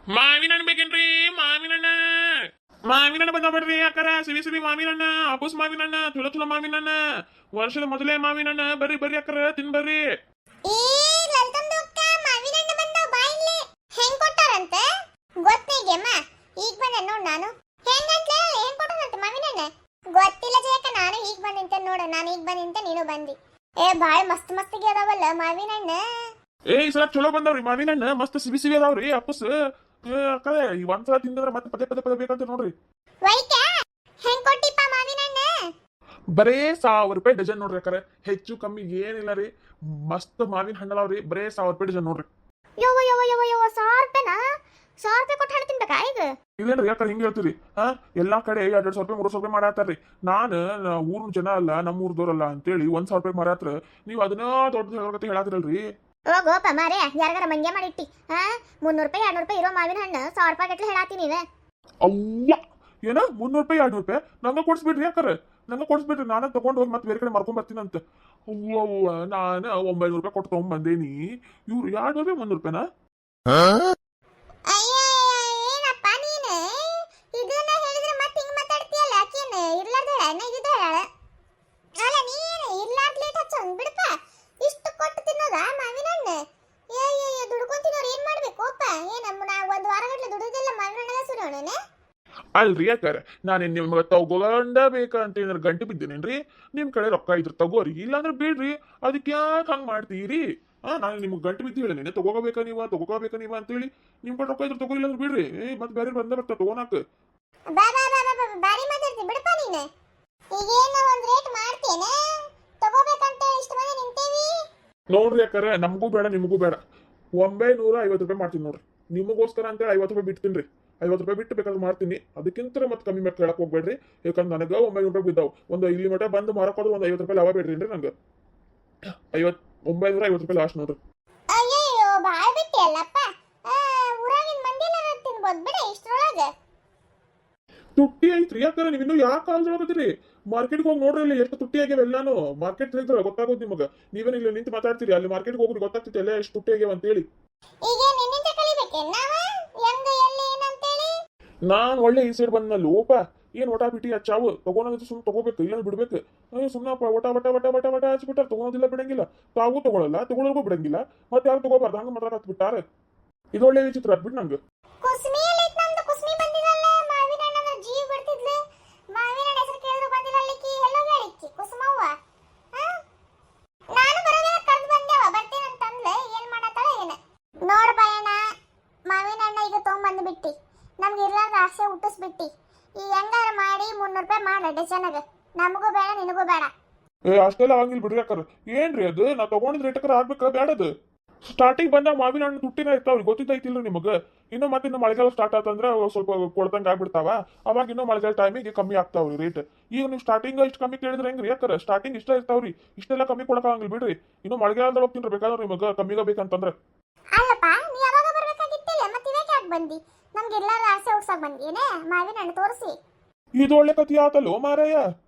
ಮಾವಿನ ಹಣ್ಣು ಬೇಕೇನ್ರಿ? ಮಾವಿನ ಹಣ್ಣ, ಮಾವಿನ ಹಣ್ಣು ಬಂದ ಬಿಡ್ರಿ ಅಕ್ಕರ. ಸಿವಿ ಸಿವಿ ಮಾವಿನ ಹಣ್ಣ, ಅಪೂಸ್ ಮಾವಿನ ಹಣ್ಣ, ಚಲೋ ಚಲೋ ಮಾವಿನ ಹಣ್ಣ, ವರ್ಷದ ಮೊದಲೇ ಮಾವಿನ ಹಣ್ಣ. ಬರ್ರಿ ಬರ್ರಿ ಅಕ್ಕರ, ತಿನ್ ಬರ್ರಿ. ಈ ಲಲ್ತಂದು ಅಕ್ಕ ಮಾವಿನ ಹಣ್ಣು ಬಂದಾವ ಬಾ ಇಲ್ಲಿ. ಹೆಂಗ್ ಕೊಟ್ಟಾರಂತೆ ಗೊತ್ತೇಗೆಮ್ಮ? ಈಗ ಬಂದೆ ನೋಡ್ ನಾನು. ಹೆಂಗಂತ್ಲೆ ಹೆಂಗ್ ಕೊಟ್ಟಾರಂತೆ ಮಾವಿನ ಹಣ್ಣು? ಗೊತ್ತಿಲ್ಲ ಜಯಕ್ಕ, ನಾನು ಈಗ ಬಂದಿಂತೆ ನೋಡ. ನಾನು ಈಗ ಬಂದಿಂತೆ, ನೀನು ಬಂದಿ. ಏ ಬಾಳ ಮಸ್ತ್ ಮಸ್ತಿಗೆ ಅದಾವಲ್ಲ ಮಾವಿನ ಹಣ್ಣು. ಏ ಈ ಸಲ ಚಲೋ ಬಂದಾವ್ರಿ ಮಾವಿನ ಹಣ್ಣು, ಮಸ್ತ್ ಸಿವಿ ಸಿವಿ ಅದಾವ್ರಿ ಅಪ್ಪಸ್. ಅಕ್ಕರೆ ಈ ಒಂದ್ಸಲ ತಿಂದ್ರೆ ಮತ್ತೆ ಪದೇ ಪದೇ ಪದೇ ಬೇಕಂತ ನೋಡ್ರಿ. ವೈಕ ಹೆಂಗ್ ಕೊಟ್ಟಿಪ್ಪ ಮಾವಿನ ಹಣ್ಣು? ಬರೇ 1,000 ರೂಪಾಯಿ ಡಜನ್ ನೋಡ್ರಿ ಅಕ್ಕರೆ, ಹೆಚ್ಚು ಕಮ್ಮಿ ಏನಿಲ್ಲ ರೀ. ಮಸ್ತ್ ಮಾವಿನ ಹಣ್ಣು ಅದಾವ್ರಿ, ಬರೇ 1,000 ರೂಪಾಯಿ ಡಜನ್ ನೋಡ್ರಿ. ಯವ್ವ ಯವ್ವ ಯವ್ವ ಯವ್ವ 1,000 ರೂಪಾಯಿನಾ? 1,000 ರೂಪಾಯಿ ಕೊಟ್ಟು ಹಣ್ಣು ತಿನ್ಬೇಕಾ ಈಗ? ಇಲ್ಲೇನ್ರಿ ಯಾಕಂದ್ರೆ ಹಿಂಗೆ ಹೇಳ್ತೀರಿ? ಎಲ್ಲಾ ಕಡೆ 200 ರೂಪಾಯಿ 300 ರೂಪಾಯಿ ಮಾಡಾತಾರ್ರಿ. ನಾನು ಊರಿನ ಜನ ಅಲ್ಲ, ನಮ್ಮ ಊರ್ದವ್ರಲ್ಲ ಅಂತೇಳಿ 1,000 ರೂಪಾಯಿ ಮಾರಾತ್ರ ನೀವು ಅದನ್ನ ದೊಡ್ಡ ಕತೆ ಹೇಳಾತಿರಲ್ರಿ. ಹೋಗೋಪ ಮಾರೇ, ಯಾರಿಗಾರ ಮಂಗ್ಯ ಮಾಡಿಟ್ಟಿ. 300 ರೂಪಾಯಿ 200 ರೂಪಾಯಿ ಇರೋ ಮಾವಿನ ಹಣ್ಣು 1,000 ರೂಪಾಯಿ ಗಟ್ಲೆ ಹೇಳಾತಿ ನೀವೇ. ಅವ್ವ ಏನ 300 ರೂಪಾಯಿ 200 ರೂಪಾಯಿ ನಂಗ ಕೊಡ್ಸ್ಬಿಡ್ರಿ ಯಾಕರ, ನಂಗ ಕೊಡ್ಸ್ಬಿಡ್ರಿ. ನಾನು ತಗೊಂಡ್ ಹೋಗಿ ಮತ್ತೆ ಬೇರೆ ಕಡೆ ಮಾರ್ಕೊಂಡ್ ಬರ್ತೀನಂತ. ಅವ್ವ ನಾನು 900 ರೂಪಾಯಿ ಕೊಟ್ಟು ತಗೊಂಡ್ ಬಂದೇನಿ. ಇವ್ರು 200 ರೂಪಾಯಿ 300 ರೂಪಾಯಿನಾ? ಅಯ್ಯ ಏನಪ್ಪ ನೀನು ಇದನ್ನ ಹೇಳಿದ್ರೆ ಮತ್ತೆ ಹಿಂಗ್ ಮಾತಾಡ್ತೀಯಲ್ಲ? ಆಕೇನು ಇರ್ಲಾರ್ದಳ ಇದ್ದಾಳ? ಅಲ್ಲ ನೀನು ಇರ್ಲಾರ್ದ ಲೇಟ್ ಹಚ್ಚೋನ್ ಬಿಡಪ್ಪ. ಇಷ್ಟು ಕೊಟ್ಟು ತಿನ್ನೋದಾ ಮಾವಿನ ಹಣ್ಣು? ಏ ದುಡ್ಕೊಂಡ್ ತಿನ್ನೋರು ಏನ್ ಮಾಡ್ಬೇಕೋಪ್ಪ? ನಾ ಒಂದು ವಾರ ಗಟ್ಲೆ ದುಡಿದಿಲ್ಲ ಮಾವಿನ ಹಣ್ಣೆಲ್ಲ ಸುರಿಯೋಣ. ಅಲ್ರಿ ಯಾಕಾರ ನಾನು ನಿಮ್ಗೆ ತಗೊಂಡ ಬೇಕಂತ ಏನಾರ ಗಂಟೆ ಬಿದ್ದೇನೇನ್ರಿ? ನಿಮ್ ಕಡೆ ರೊಕ್ಕ ಇದ್ರ ತಗೋರಿ, ಇಲ್ಲಾಂದ್ರೆ ಬಿಡ್ರಿ. ಅದಕ್ಕೆ ಯಾಕೆ ಹಂಗ್ ಮಾಡ್ತೀರಿ? ನಾನು ನಿಮ್ಗೆ ಗಂಟೆ ಬಿದ್ದು ಹೇಳೇನೆ ತಗೋಬೇಕಾ ನೀವ ಅಂತೇಳಿ. ನಿಮ್ ಕಡೆ ರೊಕ್ಕ ಇದ್ರ ತಗೋ, ಇಲ್ಲಾಂದ್ರೆ ಬಿಡ್ರಿ. ಮತ್ತೆ ಬೇರೆ ಬಂದ ಬರ್ತಾ ತಗೋನಾಕ. ಬಾ ಬಾ ಬಾ ಬಾ ಬಾರಿ ಮಾತಾಡ್ತಿ ಬಿಡಪ್ಪ ನೀನು. ಈಗೇನ ಒಂದ್ ರೇಟ್ ಮಾಡ್ತೇನೆ, ತಗೋಬೇಕಂತ ಇಷ್ಟು ಮಂದಿ ನಿಂತೇವಿ. ನೋಡ್ರಿ ಯಾಕಾರ, ನಮಗೂ ಬೇಡ ನಿಮಗೂ ಬೇಡ, 950 ರೂಪಾಯಿ ಮಾಡ್ತೀನಿ ನೋಡ್ರಿ. ನಿಮಗೋಸ್ಕರ ಅಂತೇಳಿ 50 ರೂಪಾಯಿ ಬಿಡ್ತೀನಿ ರೀ. 50 ರೂಪಾಯಿ ಬಿಟ್ಟು ಬೇಕಾದ್ರೆ ಮಾಡ್ತೀನಿ, ಅದಕ್ಕಿಂತ ಮತ್ತೆ ಕಮ್ಮಿ ಮೇಲೆ ಕೇಳಕ್ ಹೋಗ್ಬೇಡ್ರಿ. ಯಾಕಂದ್ರೆ ನನಗೆ 900 ರೂಪಾಯಿ ಬಿದ್ದಾವ್. ಒಂದು ಇಲ್ಲಿ ಮಟ್ಟ ಬಂದು ಮಾರಕೋದ್ರೆ ಒಂದು 50 ರೂಪಾಯಿ ಲಾಭ ಬೇಡ್ರಿ ನಂಗೆ. 950 ರೂಪಾಯಿ ಲಾಸ್ಟ್ ನೋಡ್ರಿ. ಅಯ್ಯಯ್ಯೋ ಬಾಳ ಬಿಟ್ಟಿಯಲ್ಲಪ್ಪ. ಊರಾಗಿನ ಮಂದಿ ಎಲ್ಲ ತಿನ್ಬೋದು ಬಿಡ ಇಷ್ಟರೊಳಗೆ. ತುಟ್ಟಿ ಐತ್ರಿ ಯಾಕಂದ್ರೆ ನೀವು ಇನ್ನೂ ಯಾಕೆ ಕಾಲ್ದೊಳಗದ್ರಿ? ಮಾರ್ಕೆಟ್ಗೆ ಹೋಗಿ ನೋಡ್ರಿ, ಇಲ್ಲಿ ಎಷ್ಟು ತುಟ್ಟಿ ಆಗ್ಯಾವ ಎಲ್ಲಾನು. ಮಾರ್ಕೆಟ್ ತಿಳಿದ್ರೆ ಗೊತ್ತಾಗೋದು ನಿಮಗೆ. ನೀವೇನು ಇಲ್ಲಿ ನಿಂತು ಮಾತಾಡ್ತೀರಿ, ಅಲ್ಲಿ ಮಾರ್ಕೆಟ್ಗೆ ಹೋಗ್ರಿ ಗೊತ್ತಾಗ್ತೈತಿ ಎಲ್ಲ ಎಷ್ಟು ತುಟ್ಟಿ ಆಗ್ಯಾವ ಅಂತೇಳಿ. ಈಗ ನಿನ್ನಿಂದ ಕಲಿಬೇಕೆ ನಾವ ಹೆಂಗ ಎಲ್ಲಿ ಏನಂತೇಳಿ? ನಾನ್ ಒಳ್ಳೆ ಈ ಸೈಡ್ ಬಂದ್ನಲ್ಲಿ ಓಪ ಏನ್ ಒಟಾ ಬಿಟ್ಟಿ ಹಚ್ಚಾವು ತಗೊಳೋದು ಸುಮ್ಮನೆ ತಗೋಬೇಕು, ಇಲ್ಲ ಬಿಡ್ಬೇಕು. ಸುಮ್ಮನೆ ಒಟ ವಟ ವಟ ವಟ ವಟ ಹಚ್ಬಿಟ್ಟಾರ, ತಗೊಳೋದಿಲ್ಲ ಬಿಡಂಗಿಲ್ಲ. ತಾವು ತಗೊಳಲ್ಲ, ತಗೊಳೋರ್ಗೂ ಬಿಡಂಗಿಲ್ಲ. ಮತ್ತೆ ಯಾರು ತಗೋಬಾರ್ದು ಹಂಗ ಮಾತ್ರ ಹತ್ಬಿಟ್ಟಾರ. ಇದು ಒಳ್ಳೆ ವಿಚಿತ್ರ ಹತ್ಬಿಟ್ಟು ನಂಗೆ. ಕುಸ್ಮಿ ಅಲ್ಲಿ ನಮ್ದು ಕುಸ್ಮಿ ಬಂದಿರಲ್ಲ, ಮಾವಿನ ಹಣ್ಣ ಜೀವ ಬಿಡ್ತಿದ್ಲು. ಮಾವಿನ ಹಣ್ಣ ಹೆಸರು ಕೇಳಿದ್ರು ಬಂದಿಲ್ಲ ಅಲ್ಲಿಕ್ಕಿ, ಎಲ್ಲೋ ಹೇಳಿಕ್ಕಿ ಕುಸುಮವ್ವ. ನಾನು ಬರೋದೇ ಕರೆದು ಬಂದೇವ, ಬರ್ತೀನಿ ಅಂತಂದ್ಲೆ. ಏನ್ ಮಾಡತ್ತಾಳ ಏನ ನೋಡ್ ಬಾಯಣ್ಣ. ಮಾವಿನ ಹಣ್ಣ ಈಗ ತಗೊಂಬಂದು ಬಿಟ್ಟಿ, ನಮ್ಗೆ ಇರ್ಲಾರ್ದ ಆಸೆ ಹುಟ್ಟಿಸ್ಬಿಟ್ಟಿ. ಈ ಹೆಂಗಾರ ಮಾಡಿ 300 ರೂಪಾಯಿ ಮಾಡ ಡಜನ್ಗೆ. ನಮಗೂ ಬೇಡ ನಿನಗೂ ಬೇಡ. ಅಷ್ಟೆಲ್ಲ ಆಗಿಲ್ಲ ಬಿಡ್ರಿ ಯಾಕರ. ಏನ್ರಿ ಅದು ನಾ ತಗೊಂಡಿದ್ ರೇಟಕರ ಆಗ್ಬೇಕ ಬೇಡದು. ಸ್ಟಾರ್ಟಿಂಗ್ ಬಂದಾಗ ಮಾವಿನ ಹಣ್ಣು ತುಟ್ಟಿನ ಇರ್ತಾವ್ರಿ, ಗೊತ್ತಿದ್ದೈತಿಲ್ರಿ ನಿಮಗೆ. ಇನ್ನು ಮತ್ತೆ ಇನ್ನು ಮಳೆಗಾಲ ಸ್ಟಾರ್ಟ್ ಆತಂದ್ರೆ ಸ್ವಲ್ಪ ಕೊಡ್ತಂಗ ಆಗ್ಬಿಡ್ತಾವ. ಅವಾಗ ಇನ್ನೂ ಮಳೆಗಾಲ ಟೈಮಿಗೆ ಕಮ್ಮಿ ಆಗ್ತಾವ್ರಿ ರೇಟ್. ಈಗ ನೀವು ಸ್ಟಾರ್ಟಿಂಗ್ ಇಷ್ಟು ಕಮ್ಮಿ ಕೇಳಿದ್ರೆ ಹೆಂಗ್ರಿ ಯಾಕರ? ಸ್ಟಾರ್ಟಿಂಗ್ ಇಷ್ಟ ಇರ್ತಾವ್ರಿ, ಇಷ್ಟೆಲ್ಲ ಕಮ್ಮಿ ಕೊಡಕ್ಕಾಗಂಗಿಲ್ಲ ಬಿಡ್ರಿ. ಇನ್ನು ಮಳೆಗಾಲದೊಳಗೆ ತಿನ್ರಿ ಬೇಕಾದ್ರೆ ನಿಮಗೆ ಕಮ್ಮಿಗ ಬೇಕಂತಂದ್ರೆ. ಅಲ್ಲಪ್ಪ ನೀ ಯಾವಾಗ ಬರ್ಬೇಕಾಗಿತ್ತಿಲ್ಲ, ಮತ್ತೆ ಇವಾಗ ಯಾಕೆ ಬಂದಿ? ನಮ್ಗೆ ಇರ್ಲಾರ್ದ ಆಸೆ ಹುಡ್ಸಕ್ ಬಂದಿಯೇನೆ ಮಾವಿನ ಹಣ್ಣು ತೋರಿಸಿ. ಇದು ಒಳ್ಳೆ ಕತಿ ಆತಲ್ಲೋ ಮಾರಾಯ.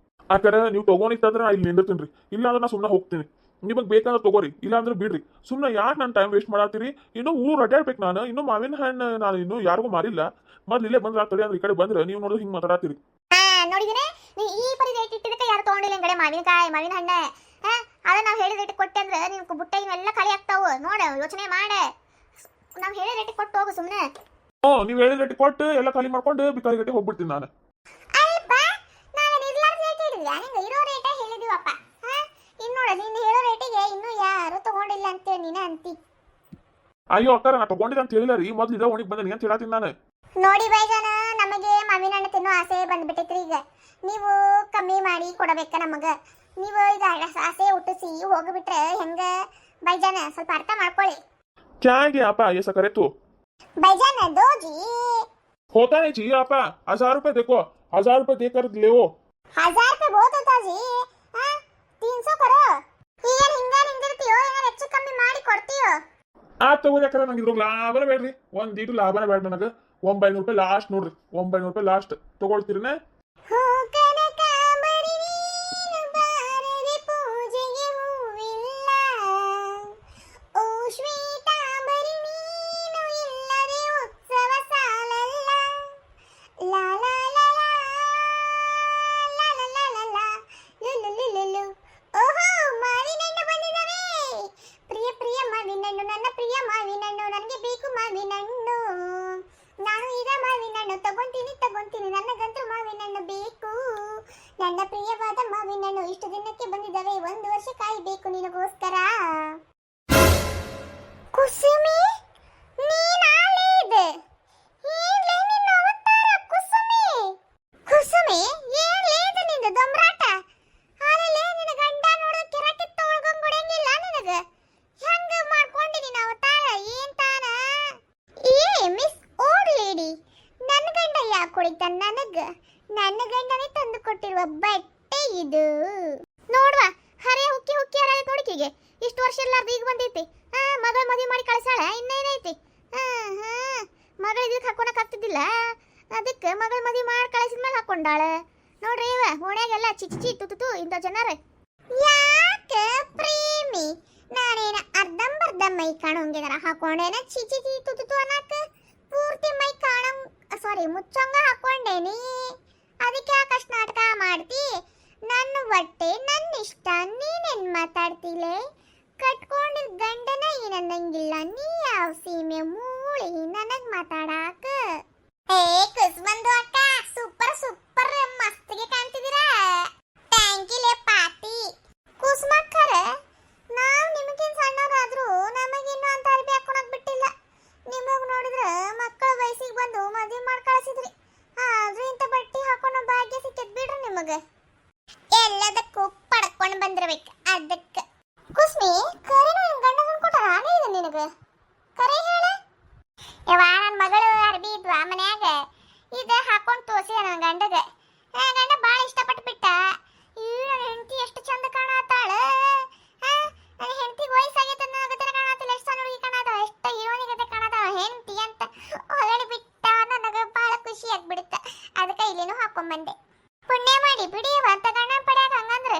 ಆ ಕಡೆ ನೀವು ತಗೊಂಡಿತ್ತಂದ್ರೆ ನಾ ಇಲ್ಲಿ ನಿಂದಿರ್ತೀನಿ, ಇಲ್ಲ ಅಂದ್ರೆ ನಾ ಸುಮ್ಮನೆ ಹೋಗ್ತೀನಿ. ನಿಮಗೆ ಬೇಕಾದ್ರೆ ತಗೋರಿ, ಇಲ್ಲಾಂದ್ರೆ ಬಿಡ್ರಿ. ಸುಮ್ಮನೆ ಯಾಕೆ ನಾನು ಟೈಮ್ ವೇಸ್ಟ್ ಮಾಡತ್ತೀರಿ? ಇನ್ನೂ ಊರು ಅಡ್ಡಾಡ್ಬೇಕು ನಾನು. ಇನ್ನೂ ಮಾವಿನ ಹಣ್ಣು ನಾನು ಇನ್ನೂ ಯಾರಿಗೂ ಮಾರಿಲ್ಲ. ಮೊದ್ಲು ಇಲ್ಲೇ ಬಂದ್ರೆ ತಡಿ ಅಂದ್ರೆ ಈ ಕಡೆ ಬಂದ್ರೆ ನೀವು ನೋಡಿದ್ರೆ ಹಿಂಗೆ ಮಾತಾಡತ್ತೀರಿ. ನೋಡಿದಿನೇ ನೀ ಈ ಪರಿ ರೇಟ್ ಇಟ್ಟಿದ್ದಕ್ಕೆ ಯಾರು ತಗೊಂಡಿಲ್ಲ ಈ ಕಡೆ ಮಾವಿನಕಾಯಿ ಮಾವಿನ ಹಣ್ಣ. ಅದ ನಾವು ಹೇಳಿದ ರೇಟ್ ಕೊಟ್ಟೆ ಅಂದ್ರೆ ನೀವು ಬುಟ್ಟೆಲ್ಲ ಖಾಲಿ ಆಗ್ತಾವು. ನೋಡ ಯೋಚನೆ ಮಾಡ, ನಾವು ಹೇಳಿದ ರೇಟ್ ಕೊಟ್ಟು ಹೋಗು ಸುಮ್ಮನೆ. ನೀವು ಹೇಳಿದ ರೇಟ್ ಕೊಟ್ಟು ಎಲ್ಲ ಖಾಲಿ ಮಾಡ್ಕೊಂಡು ಬಿಕಾರಿ ಗಟ್ಟಿ ಹೋಗ್ಬಿಡ್ತೀನಿ ನಾನು. ಅಲ್ಪ ನಾನು ಇರ್ಲಾರ್ದ ರೇಟ್ ಹೇಳಿದ್ಯಾ? ನಿಂಗೆ ಇರೋ ರೇಟೇ ಹೇಳಿದೀವಪ್ಪ. ಇನ್ನೋಡ ನೀನು ಹೇಳೋ ರೇಟಿಗೆ ಇನ್ನೂ ಯಾರು ತಗೊಂಡಿಲ್ಲ ಅಂತೇಳಿ ನೀನೇ ಅಂತಿ. ಅಯ್ಯೋ ಅಕ್ಕಾರ, ನಾ ತಗೊಂಡಿದ್ದೆ ಅಂತ ಹೇಳಿಲ್ಲ ರೀ. ಮೊದ್ಲು ಇದ ಒಣಗಿ ಬಂದ ಅಂತ ಹೇಳತ್ತೀನಿ ನಾನು. ನೋಡಿ ಬೈಜಾನ, ನಮಗೆ ಮಾವಿನ ಹಣ್ಣು ತಿನ್ನೋ ಆಸೆ ಬಂದ್ಬಿಟ್ಟೈತ್ರಿ. ಈಗ ನೀವು ಕಮ್ಮಿ ಮಾಡಿ ಕೊಡಬೇಕ ನಮಗ. ನೀವು ಈಗ ಆಸೆ ಹುಟ್ಟಿಸಿ ಹೋಗ್ಬಿಟ್ರೆ ಹೆಂಗ ಬೈಜಾನ? ಸ್ವಲ್ಪ ಅರ್ಥ ಮಾಡ್ಕೊಳ್ಳಿ. क्या है आपा ये सकरे तू ಬೈಜಾನ ದೋಜಿ होता नहीं चाहिए आपा। 1000 रुपए देखो, 1000 रुपए देकर ले वो 1000 ರೂಪಾಯಿ ಬಹುತ್ ಹೋತಾ ಜಿ. 300 ಕರೋ. ಈಗ ಹಿಂಗ ನಿಂದಿರ್ತೀಯೋ, ಏನಾರ ಹೆಚ್ಚು ಕಮ್ಮಿ ಮಾಡಿ ಕೊಡ್ತೀಯೋ? ತಗೋದಕ್ಕಾರ ನಂಗೆ ಇದ್ರಾಗ ಲಾಭನ ಬೇಡ್ರಿ, ಒಂದ್ ಇಟ್ಟು ಲಾಭನ ಬೇಡ ನನಗೆ. 900 ರೂಪಾಯಿ ಲಾಸ್ಟ್ ನೋಡ್ರಿ, 900 ರೂಪಾಯಿ ಲಾಸ್ಟ್ ತಗೊಳ್ತೀರಿನ? ಶ್ವೇತಾಂಬರಿ ನೀನು ಇಲ್ಲದೆ ಉತ್ಸವ ತಗೊಂತೀನಿ ನನಗಂತೂ ಮಾವಿನ ಹಣ್ಣು ಬೇಕು. ನನ್ನ ಪ್ರಿಯವಾದ ಮಾವಿನ ಹಣ್ಣು ಇಷ್ಟು ದಿನಕ್ಕೆ ಬಂದಿದ್ದಾವೆ, 1 ವರ್ಷ ಕಾಯಬೇಕು ನಿನಗೋಸ್ಕರ. ಕುಸುಮಿ ನೀನಾಲೇದೆ ಏನ್ಲೇ ನಿನ್ನ ಅವತಾರ ಕುಸುಮಿ? ಕುಸುಮಿ ಏನ್ಲೇದು ನಿಂದು ದೊಂಬ್ರಾಟ? ಆಲೇ ನಿನ್ನ ಗಂಡ ನೋಡು ಕೆರಕ್ಕೆ ತೊಳ್ಕೊಂಡ್ ಕೊಡಂಗಿಲ್ಲ ನಿನಗ. ಹೆಂಗ ಮಾಡ್ಕೊಂಡಿ ನಿನ್ನ ಅವತಾರ ಏನ್ ತಾನ? ಏ ಮಿಸ್ ಓಲ್ಡ್ ಲೇಡಿ, ನನ್ನ ಗಂಡ ಯಾಕೆ ಕೊಡಿತ ನನಗ? ನನ್ನ ಗಂಡನೇ ತಂದು ಕೊಟ್ಟಿರುವ ಬಟ್ಟೆ ಇದು ನೋಡ್ವಾ. ಹರೇ ಹುಕ್ಕಿ ಹುಕ್ಕಿ ಹರ ನೋಡಿಕಿಗೆ ಇಷ್ಟು ವರ್ಷ ಇರ್ಲಾರ್ದು ಈಗ ಬಂದೈತಿ. ಮಗಳ ಮದುವೆ ಮಾಡಿ ಕಳ್ಸಾಳ, ಇನ್ನೇನೈತಿ? ಮಗಳ ಇದಕ್ಕೆ ಹಾಕೊಳಕ್ ಆಗ್ತಿದ್ದಿಲ್ಲ, ಅದಕ್ಕೆ ಮಗಳ ಮದುವೆ ಮಾಡಿ ಕಳಿಸಿದ್ಮೇಲೆ ಹಾಕೊಂಡಾಳ ನೋಡ್ರಿ. ಇವ ಓಣ್ಯಾಗೆಲ್ಲ ಚಿಚ್ಚಿ ತುತು ಇಂಥ ಜನರ. ಯಾಕೆ ಪ್ರೇಮಿ, ನಾನೇನ ಅರ್ಧಂಬರ್ಧ ಮೈ ಕಾಣೋಂಗಿದಾರ ಹಾಕೊಂಡೇನ ಚಿಚಿ ತುತು ಅನ್ನಕ? ಪೂರ್ತಿ ಮೈ ಮುಚ್ಚಂಗ ಹಾಕೊಂಡೇನಿ. ಅದಕ್ಕೆ ಯಾಕಷ್ಟು ನಾಟಕ ಮಾಡ್ತಿ? ನನ್ನ ಹೊಟ್ಟೆ ನನ್ನ ಇಷ್ಟ, ನೀನೇನ್ ಮಾತಾಡ್ತಿಲೆ? ಕಟ್ಕೊಂಡಿದ್ ಗಂಡನ ಏನನ್ನಂಗಿಲ್ಲ, ನೀ ಯಾವ ಸೀಮೆ ಮೂಳಿ ನನಗ್ ಮಾತಾಡಾಕ? ಏ ಕುಸ್ಮಂದು ಅಕ್ಕ, ಸೂಪರ್ ಸೂಪರ್ ಮಸ್ತಿಗೆ ಕಾಣ್ತಿದ್ದೀರಾ. ಥ್ಯಾಂಕ್ ಯು ಲೇ ಪಾಟಿ. ಕುಸ್ಮಕ್ಕರ, ನಾವ್ ನಿಮಗಿನ್ ಸಣ್ಣವರಾದ್ರೂ ನಮಗಿನ್ನೂ ಅಂತ ಅರ್ಬಿ ಹಾಕೊಳಕ್ ಬಿಟ್ಟಿಲ್ಲ. ನಿಮಗ್ ನೋಡಿದ್ರ ಮಕ್ಕಳ ವಯಸ್ಸಿಗೆ ಬಂದು ಮದುವೆ ಮಾಡಿ ಕಳಿಸಿದ್ರಿ, ಆದ್ರೂ ಇಂಥ ಬಟ್ಟೆ ಹಾಕೊಳೋ ಭಾಗ್ಯ ಸಿಕ್ಕಿದ್ ಬಿಡ್ರಿ ನಿಮಗ. ಎಲ್ಲದಕ್ಕೂ ಪಡ್ಕೊಂಡು ಬಂದಿರ್ಬೇಕು ಅದಕ್ಕೆ. ಕುಸ್ಮಿ ಕರೆನ ನಿನ್ ಗಂಡ ಕೊಟ್ಟಾರ ಆನೇ ಇದೆ ನಿನಗ? ಕರೆ ಹೇಳ ಯವ್ವ. ನನ್ನ ಮಗಳು ಅರ್ಬಿ ಇದ್ವಾ ಮನ್ಯಾಗ, ಇದ ಹಾಕೊಂಡು ತೋರಿಸಿದ ನನ್ನ ಗಂಡಗ. ನನ್ನ ಗಂಡ ಭಾಳ ಇಷ್ಟಪಟ್ಟು ಬಿಟ್ಟ. ನನ್ನ ಹೆಂಡತಿ ಎಷ್ಟು ಚಂದ ಕಾಣತ್ತಾಳ. ನನ್ನ ಹೆಂಡತಿಗೆ ವಯಸ್ಸಾಗೈತೆ ಅನ್ನೋಗತ್ತೆ ಕಾಣತ್ತಿಲ್ಲ, ಎಷ್ಟು ಸಣ್ಣ ಹುಡುಗಿ ಕಾಣತ್ತಾಳ, ಎಷ್ಟು ಹೀರೋನಿಗತೆ ಕಾಣತ್ತಾಳ ಹೆಂಡತಿ ಅಂತ ಹೊಗಳಿ ಬಿಟ್ಟ. ನನಗೆ ಭಾಳ ಖುಷಿ ಆಗ್ಬಿಡುತ್ತ. ಅದಕ್ಕೆ ಇಲ್ಲೇನು ಹಾಕೊಂಡ್ಬಂದೆ. ಪುಣ್ಯ ಮಾಡಿ ಬಿಡಿಯವ ಅಂತ ಗಂಡ ಪಡ್ಯಾಕ. ಹಂಗಂದ್ರೆ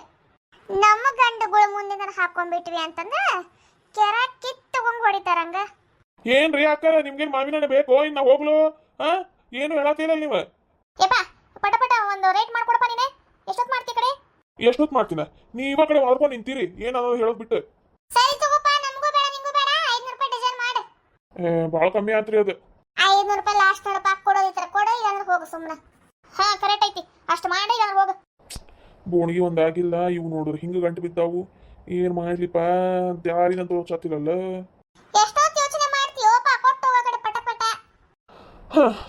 ನಮ್ಮ ಗಂಡುಗಳು ಮುಂದೆ ನಾನು ಹಾಕೊಂಡ್ಬಿಟ್ವಿ ಅಂತಂದ್ರ ಕೆರ ಕಿತ್ ತಗೊಂಡ್ ಹೊಡಿತಾರಂಗ. ಏನ್ರಿ ಅಕ್ಕ, ನಿಮ್ಗೇನ್ ಮಾವಿನ ಹಣ್ಣು ಬೇಕು? ಇನ್ನ ಹೋಗ್ಲು ಏನು ಹೇಳತ್ತಿಲ್ಲ ನೀವು? ಏಪ ಪಟ ಪಟ ಒಂದು ರೇಟ್ ಮಾಡ್ಕೊಡಪ್ಪ. ನೀನೆ ಎಷ್ಟೊತ್ತು ಮಾಡ್ತಿ ಕಡೆ? ಎಷ್ಟೊತ್ತು ಮಾಡ್ತೀನ? ನೀವ ಕಡೆ ಮಾಡ್ಕೊಂಡು ನಿಂತೀರಿ, ಏನನ್ನೋದು ಹೇಳೋದ್ ಬಿಟ್ಟು. ಸರಿ ತಗೋಪ್ಪ, ನಮಗೂ ಬೇಡ ನಿಂಗೂ ಬೇಡ. 500 ರೂಪಾಯಿ ಡಜನ್ ಮಾಡು. ಭಾಳ ಕಮ್ಮಿ ಆತ್ರಿ ಅದು. 500 ರೂಪಾಯಿ ಲಾಸ್ಟ್ ನೋಡಪ್ಪ, ಕೊಡೋದು ಈ ಥರ ಕೊಡೋ, ಇಲ್ಲಾಂದ್ರೆ ಹೋಗು ಸುಮ್ಮನೆ. ಕರೆಕ್ಟ್ ಐತಿ, ಅಷ್ಟು ಮಾಡಿ ಇಲ್ಲಾಂದ್ರೆ ಹೋಗು. ಬೋಣಿಗೆ ಒಂದಾಗಿಲ್ಲ, ಇವು ನೋಡ್ರಿ ಹಿಂಗ ಗಂಟು ಬಿದ್ದಾವು. ಏನ್ ಮಾಡ್ಲಿಪ್ಪ, ದಾರಿನ ತೋರ್ಸತ್ತಿಲ್ಲಲ್ಲ. ಎಷ್ಟೊತ್ತು ಯೋಚನೆ ಮಾಡ್ತೀಯೋಪ್ಪ, ಕೊಟ್ಟು ಹೋಗೋ ಕಡೆ ಪಟ ಪಟ.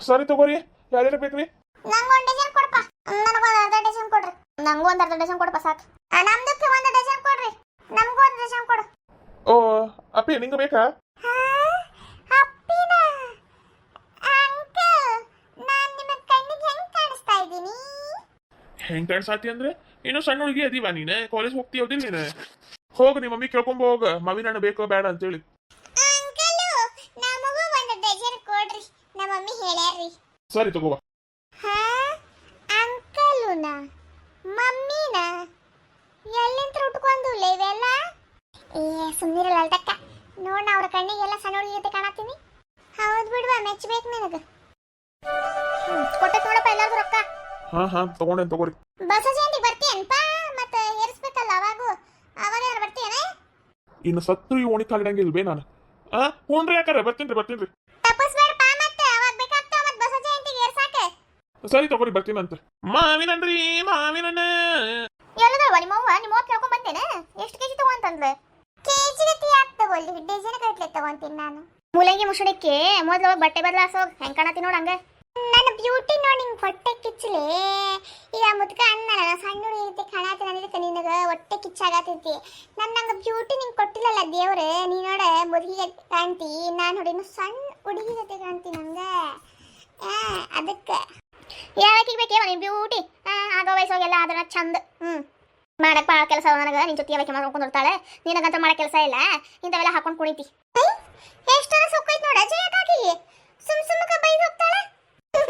ಸರಿ ತಗೋರಿ, ಯಾರ್ಯಾರ ಬೇಕ್ರಿ? ನಂಗೊಂದು ಡಜನ್ ಕೊಡಪ್ಪ. ನನಗೊಂದು ಅರ್ಧ ಡಜನ್ ಕೊಡ್ರಿ. ನಂಗೂ ಒಂದು ಅರ್ಧ ಡಜನ್ ಕೊಡಪ್ಪ ಸಾಕು. ನಮ್ದಕ್ಕೆ ಒಂದು ಡಜನ್ ಕೊಡ್ರಿ. ನಮಗೂ ಒಂದು ಡಜನ್ ಕೊಡು. ಓ ಅಪ್ಪಿ, ನಿಂಗ ಬೇಕಾ? ಅಪ್ಪಿನ ಅಂಕಲ್, ನಾನು ನಿಮ್ಮ ಕಣ್ಣಿಗೆ ಹೆಂಗ್ ಕಾಣಿಸ್ತಾ ಇದ್ದೀನಿ? ಹೆಂಗ್ ಕಾಣಿಸಾತಿ ಅಂದ್ರೆ ಇನ್ನೂ ಸಣ್ಣ ಹುಡುಗಿ ಅದೀವ ನೀನೆ, ಕಾಲೇಜ್ ಹೋಗ್ತೀವದಿಲ್ಲ ನೀನೆ. ಹೋಗ ನಿಮ್ಮ ಮಮ್ಮಿ ಕೇಳ್ಕೊಂಡ್ ಹೋಗ, ಮಾವಿನ ಹಣ್ಣು ಬೇಕೋ ಬೇಡ ಅಂತೇಳಿ. ಅಂಕಲ್, ನಮಗೂ ಒಂದು ಡಜನ್ ಕೊಡ್ರಿ, ನಮ್ಮ ಮಮ್ಮಿ ಹೇಳ್ಯಾರ್ರಿ. ಸರಿ ತಗೋವಾ. ಅಂಕಲುನ ಮಮ್ಮಿನ ಎಲ್ಲಿಂದ ಉಟ್ಕೊಂಡು ಇವೆಲ್ಲ? ಸುಮ್ಮನಿರಲ್ಲ ಅಲ್ಟಕ್ಕ, ನೋಡ್ ನಾ ಅವ್ರ ಕಣ್ಣಿಗೆಲ್ಲ ಸಣ್ಣ ಹುಡುಗಿ ಕಾಣತ್ತೀನಿ. ಹೌದು ಬಿಡುವ, ಮೆಚ್ಚಬೇಕು ನಿನಗೆ. ಕೊಟ್ಟೆ ನೋಡಪ್ಪ ಎಲ್ಲಾರ್ಗು ರೊಕ್ಕ. ಹಾ ತಗೊಂಡೇನ್ ತಗೋರಿ. ಬಸ್ ಜಯಂತಿಗೆ ಬರ್ತೀಯನ್ಪ? ಮತ್ತೆ ಏರಿಸ್ಬೇಕಲ್ಲ ಅವಾಗ ಬರ್ತೀಯನ? ಇನ್ನು ಸತ್ರು ಈ ಓಣಿ ಕಾಲಿಡಂಗಿಲ್ವೇ ನಾನು? ಹ್ಞೂನ್ರಿ ಯಾಕಾರ, ಬರ್ತೀನಿ. ತಪ್ಪಿಸ್ಬೇಡಪ್ಪ, ಮತ್ತೆ ಅವಾಗ ಬೇಕಾಗ್ತಾವ ಮತ್ತೆ ಬಸ್ ಜಯಂತಿಗೆ ಏರ್ಸಾಕೆ. ಸರಿ ತಗೋರಿ, ಬರ್ತೀನಂತ. ಮಾವಿನಣ್ರಿ ಮಾವಿನಣ್ಣ. ಎಲ್ಲದವ ನಿಮ್ಮವ್ವ ಕೇಳ್ಕೊಂಡ್ ಬಂತೇನೆ? ಎಷ್ಟು ಕೆಜಿ ತಗೊಂತಂದ್ಲೆ? ಕೆಜಿ ಗತಿ ಯಾಕೆ ತಗೊಳ್ಳಿ, ಡಜನ್ ಗಟ್ಲೆ ತಗೊಂತೀನಿ ನಾನು. ಮೂಲಂಗಿ ಮುಸುಡಕ್ಕೆ ಮೊದಲು ಬಟ್ಟೆ ಬದಲಾಸೋಗ್ ಹೆಂಗ್ ಕಾಣತಿ ನೋಡ ಹಂಗ. ನನ್ನ ಬ್ಯೂಟಿ ನೋಡಿ ನಿಂಗೆ ಹೊಟ್ಟೆ ಕಿಚ್ಚಲೇ. ಈಗ ಮುದ್ಕ ಅನ್ನಲ್ಲ, ಸಣ್ಣ ಹುಡುಗಿ ಕಾಣತಿ ನನಗೆ, ನಿನಗೆ ಹೊಟ್ಟೆ ಕಿಚ್ಚಾಗತೈತಿ. ನನ್ನ ಬ್ಯೂಟಿ ನಿಂಗೆ ಕೊಟ್ಟಿಲ್ಲಲ್ಲ ದೇವ್ರೆ. ನೀ ನೋಡ ಮುದುಗಿಗೆ ಕಾಣ್ತಿ, ನಾನು ನೋಡಿ ಸಣ್ಣ ಹುಡುಗಿ ಜೊತೆ ಕಾಣ್ತಿ ನಂಗೆ. ಅದಕ್ಕೆ ಯಾಕೆ ಬೇಕೇವ ನಿನ್ ಬ್ಯೂಟಿ? ಆಗ ವಯಸ್ಸೋಗೆಲ್ಲ ಅದನ್ನ ಚಂದ ಮಾಡಕ್ ಭಾಳ ಕೆಲಸ ನನಗೆ. ನಿನ್ ಜೊತೆ ಯಾಕೆ ಮಾಡ್ಕೊಂಡು ಇರ್ತಾಳೆ, ನಿನಗಂತ ಮಾಡಕ್ ಕೆಲಸ ಇಲ್ಲ, ಇಂಥವೆಲ್ಲ ಹಾಕೊಂಡು ಕುಣಿತಿ. ಎಷ್ಟರ ಸೊಕ್ಕೈತ್ ನೋಡ ಜಯಕಾಕಿ, ಸುಮ್ಕ ಬೈದು ಹೋಗ್ತಾಳೆ.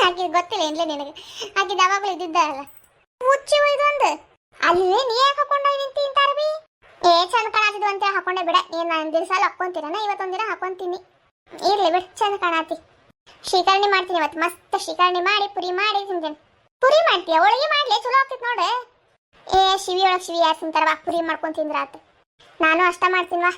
ಆಕೆ ಗೊತ್ತಿಲ್ಲ ಏನ್ಲೇ ನಿನಗೆ, ಆಕೆ ಯಾವಾಗಲೂ ಇದ್ದಿದ್ದಲ್ಲ ಮುಚ್ಚಿ ಒಯ್ದು ಒಂದು. ಅಲ್ಲೇ ನೀ ಯಾಕೆ ಹಾಕೊಂಡೋಗಿ ನಿಂತಿ ಇಂತಾರ್ಬಿ? ಚಂದ ಕಾಣತಿದ್ವು ಅಂತ ಹಾಕೊಂಡೆ ಬಿಡ. ನಾನು ದಿವಸ ಹಾಕೊಂತೀರನ, ಇವತ್ತೊಂದಿನ ಹಾಕೊಂತೀನಿ. ಇರ್ಲಿ ಬಿಡ್, ಚಂದ ಕಾಣತಿ. ಶ್ರೀಕರಣಿ ಮಾಡ್ತೀನಿ ಇವತ್ತು, ಮಸ್ತ್ ಶ್ರೀಕರಣಿ ಮಾಡಿ ಪುರಿ ಮಾಡಿ ತಿಂತೇನೆ. ಪುರಿ ಮಾಡ್ತೀಯ? ಒಳಗೆ ಮಾಡ್ಲಿ, ಚಲೋ ಆಗ್ತೈತಿ ನೋಡ. ಶಿವಿ ಒಳಗೆ ಶಿವಿ ಯಾರು ತಿಂತಾರವಾ, ಪುರಿ ಮಾಡ್ಕೊಂಡು ತಿಂದ್ರ ಆತ. ನಾನು ಅಷ್ಟ ಮಾಡ್ತೀನ್ವಾ.